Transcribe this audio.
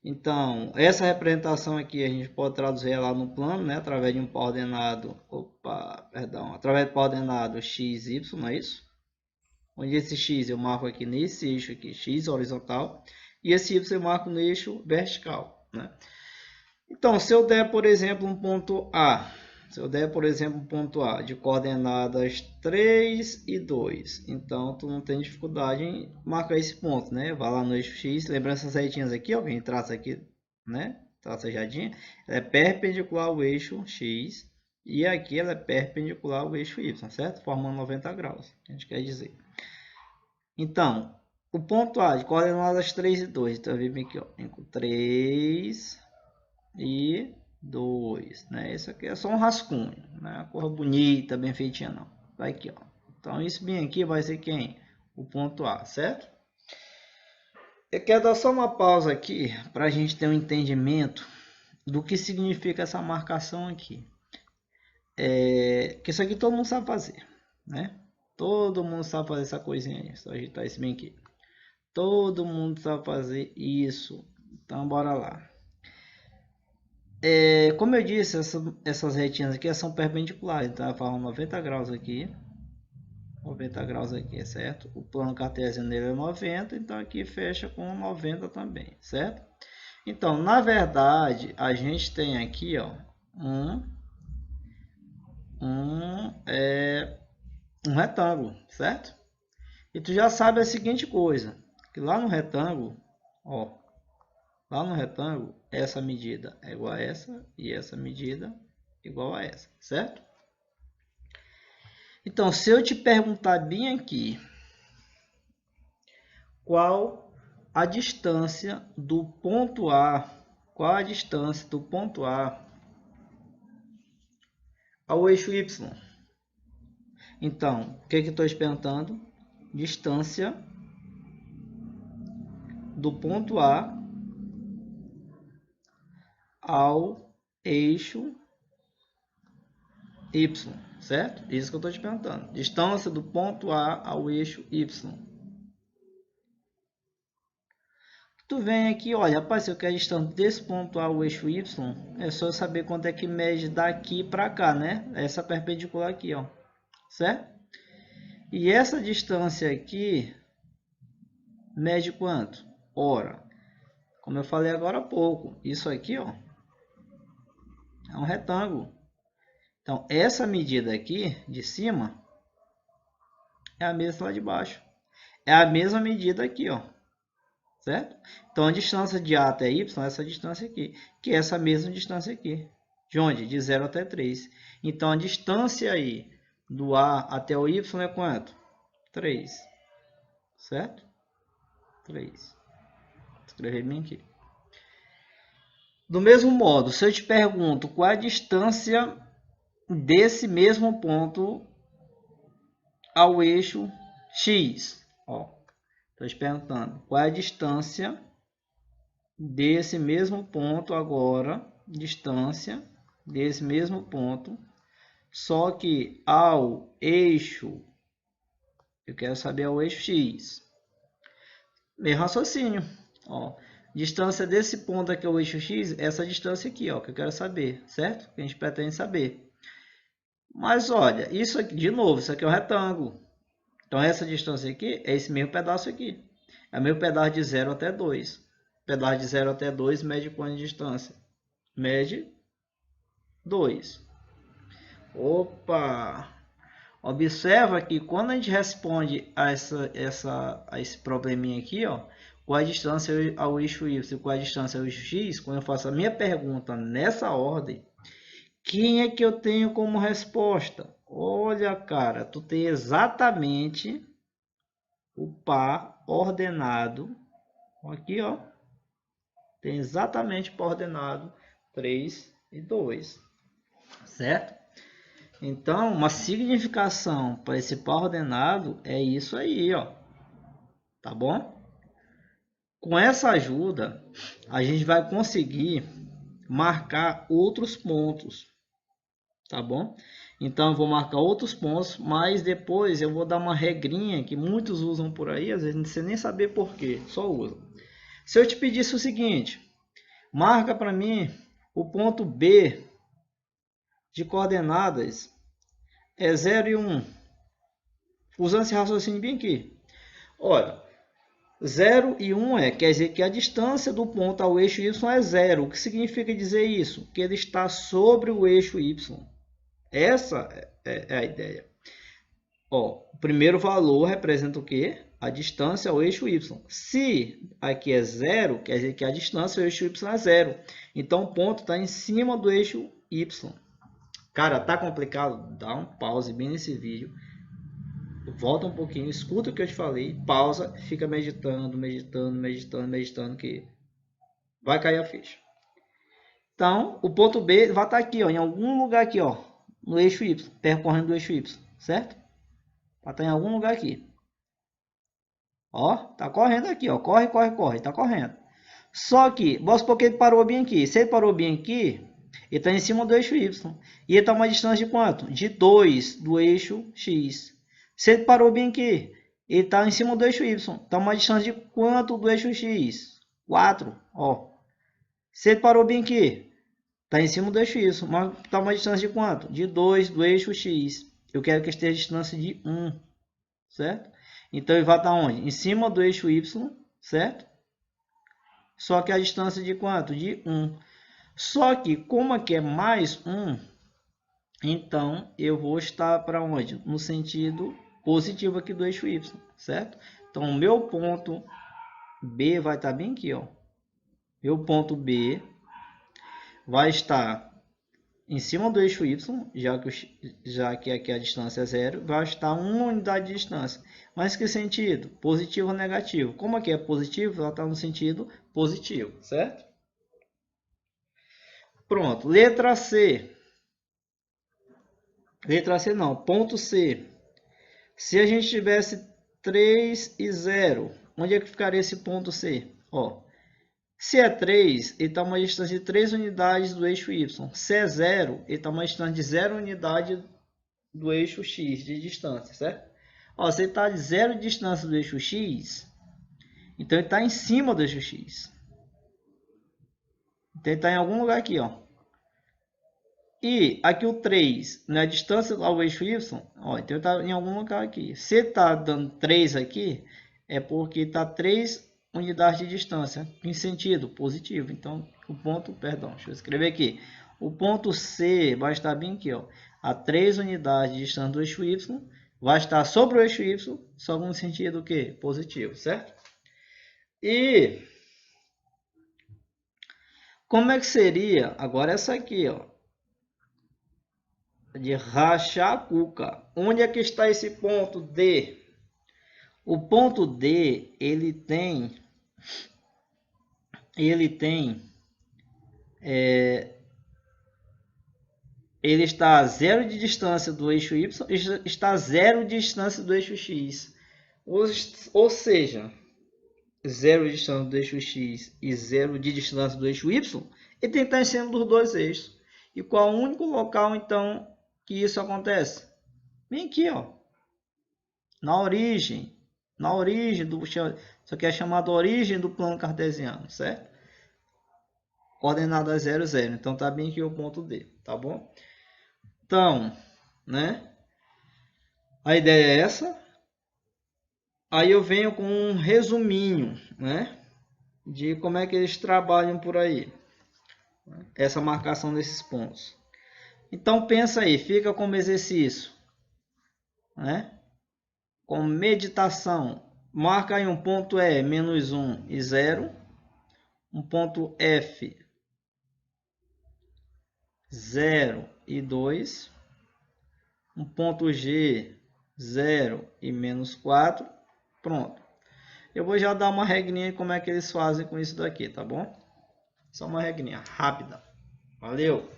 Então, essa representação aqui a gente pode traduzir ela no plano, né, através de um par ordenado, através do par ordenado x, y, não é isso? Onde esse x eu marco aqui nesse eixo aqui, x horizontal, e esse y eu marco no eixo vertical, né? Então, se eu der, por exemplo, um ponto A, de coordenadas 3 e 2, então tu não tem dificuldade em marcar esse ponto, né? Vai lá no eixo X, lembrando essas retinhas aqui, ó, que a gente traça aqui, né? Traça a jadinha, ela é perpendicular ao eixo X, e aqui ela é perpendicular ao eixo Y, certo? Formando 90 graus, a gente quer dizer. Então, o ponto A de coordenadas 3 e 2, então eu venho aqui, ó, 3 e 2, né? Isso aqui é só um rascunho, né? A cor bonita, bem feitinha não. Vai aqui, ó. Então isso bem aqui vai ser quem? O ponto A, certo? Eu quero dar só uma pausa aqui para a gente ter um entendimento do que significa essa marcação aqui. Que isso aqui todo mundo sabe fazer, né? Todo mundo sabe fazer essa coisinha aí. Só agitar isso bem aqui. Todo mundo sabe fazer isso. Então bora lá. Como eu disse, essas retinhas aqui são perpendiculares, então ela forma 90 graus aqui, 90 graus aqui, certo? O plano cartesiano dele é 90, então aqui fecha com 90 também, certo? Então, na verdade, a gente tem aqui, ó, um retângulo, certo? E tu já sabe a seguinte coisa, que lá no retângulo, ó, lá no retângulo, essa medida é igual a essa e essa medida é igual a essa, certo? Então, se eu te perguntar bem aqui, qual a distância do ponto A, ao eixo Y? Então, o que eu estou te perguntando? Distância do ponto A ao eixo Y, certo? Isso que eu estou te perguntando. Distância do ponto A ao eixo Y. Tu vem aqui, olha, rapaz, se eu quero a distância desse ponto A ao eixo Y, é só eu saber quanto é que mede daqui para cá, né? Essa perpendicular aqui, ó, certo? E essa distância aqui mede quanto? Ora, como eu falei agora há pouco, isso aqui, ó, é um retângulo. Então, essa medida aqui de cima é a mesma lá de baixo. É a mesma medida aqui, ó. Certo? Então, a distância de A até Y é essa distância aqui, que é essa mesma distância aqui. De onde? De 0 até 3. Então, a distância aí do A até o Y é quanto? 3. Certo? 3. Vou escrever bem aqui. Do mesmo modo, se eu te pergunto qual é a distância desse mesmo ponto ao eixo X, ó, estou te perguntando qual é a distância desse mesmo ponto agora, distância desse mesmo ponto, só que ao eixo, eu quero saber ao eixo X. Mesmo raciocínio, ó. Distância desse ponto aqui ao eixo X, essa distância aqui, ó, que eu quero saber, certo? Que a gente pretende saber. Mas olha, isso aqui, de novo, isso aqui é um retângulo. Então essa distância aqui é esse mesmo pedaço aqui. É o meu pedaço de 0 até 2. O pedaço de 0 até 2 mede quanto de distância? Mede 2. Opa! Observa que quando a gente responde a esse probleminha aqui, ó, qual a distância ao eixo Y, qual a distância ao eixo X, quando eu faço a minha pergunta nessa ordem, quem é que eu tenho como resposta? Olha, cara, tu tem exatamente o par ordenado, aqui, ó, tem exatamente o par ordenado 3 e 2, certo? Então, uma significação para esse par ordenado é isso aí, ó, tá bom? Com essa ajuda, a gente vai conseguir marcar outros pontos, tá bom? Então, eu vou marcar outros pontos, mas depois eu vou dar uma regrinha que muitos usam por aí, às vezes não sei nem saber por quê, só usam. Se eu te pedisse o seguinte, Marca para mim o ponto B de coordenadas é 0 e 1. Usando esse raciocínio bem aqui. Olha, 0 e 1 quer dizer que a distância do ponto ao eixo Y é 0. O que significa dizer isso? Que ele está sobre o eixo Y. Essa é a ideia. Ó, o primeiro valor representa o quê? A distância ao eixo Y. Se aqui é 0, quer dizer que a distância ao eixo Y é 0. Então, o ponto está em cima do eixo Y. Cara, tá complicado? Dá um pause bem nesse vídeo. Volta um pouquinho, escuta o que eu te falei, pausa, fica meditando, que vai cair a ficha. Então, o ponto B vai estar aqui, ó, em algum lugar aqui, ó, no eixo Y, percorrendo o eixo Y, certo? Vai estar em algum lugar aqui. Ó, tá correndo aqui, ó, corre, tá correndo. Só que, vamos supor que ele parou bem aqui. Se ele parou bem aqui, ele está em cima do eixo Y. E ele está a uma distância de quanto? De 2 do eixo X. Se ele parou bem aqui, ele está em cima do eixo Y. Está uma distância de quanto do eixo X? 4. Ó. Se ele parou bem aqui, está em cima do eixo Y. Está uma distância de quanto? De 2 do eixo X. Eu quero que esteja a distância de 1. Certo? Então ele vai estar onde? Em cima do eixo Y. Certo? Só que a distância de quanto? De 1. Só que como aqui é mais 1, então eu vou estar para onde? No sentido positivo aqui do eixo Y, certo? Então o meu ponto B vai estar bem aqui, ó. Meu ponto B vai estar em cima do eixo Y, já que aqui a distância é 0, vai estar 1 unidade de distância. Mas que sentido? Positivo ou negativo? Como aqui é positivo, ela está no sentido positivo, certo? Pronto, letra C. Letra C não, ponto C. Se a gente tivesse 3 e 0, onde é que ficaria esse ponto C? Ó, se é 3, ele está a uma distância de 3 unidades do eixo Y. Se é 0, ele está a uma distância de 0 unidade do eixo X de distância, certo? Ó, se ele está de 0 de distância do eixo X, então ele está em cima do eixo X. Então ele está em algum lugar aqui, ó. E aqui o 3, na distância ao eixo Y, ó, então está em algum lugar aqui. Se está dando 3 aqui, é porque está 3 unidades de distância, em sentido positivo. Então, o ponto, perdão, deixa eu escrever aqui. O ponto C vai estar bem aqui, ó, a 3 unidades de distância do eixo Y, vai estar sobre o eixo Y, só no sentido o quê? Positivo, certo? E como é que seria agora essa aqui, ó? De rachar a cuca. Onde é que está esse ponto D? O ponto D, ele está a 0 de distância do eixo Y, está a 0 de distância do eixo X. Ou seja, 0 de distância do eixo X e 0 de distância do eixo Y, ele tem que estar em cima dos dois eixos. E qual é o único local, então, que isso acontece? Vem aqui, ó. Na origem do... Isso aqui é chamado origem do plano cartesiano, certo? Coordenada 0, 0. Então, tá bem aqui o ponto D, tá bom? Então, né? A ideia é essa. Aí eu venho com um resuminho, né? De como é que eles trabalham por aí. Essa marcação desses pontos. Então, pensa aí, fica como exercício, né? Com meditação. Marca aí um ponto E, menos 1 e 0. Um ponto F, 0 e 2. Um ponto G, 0 e menos 4. Pronto. Eu vou já dar uma regrinha de como é que eles fazem com isso daqui, tá bom? Só uma regrinha rápida. Valeu!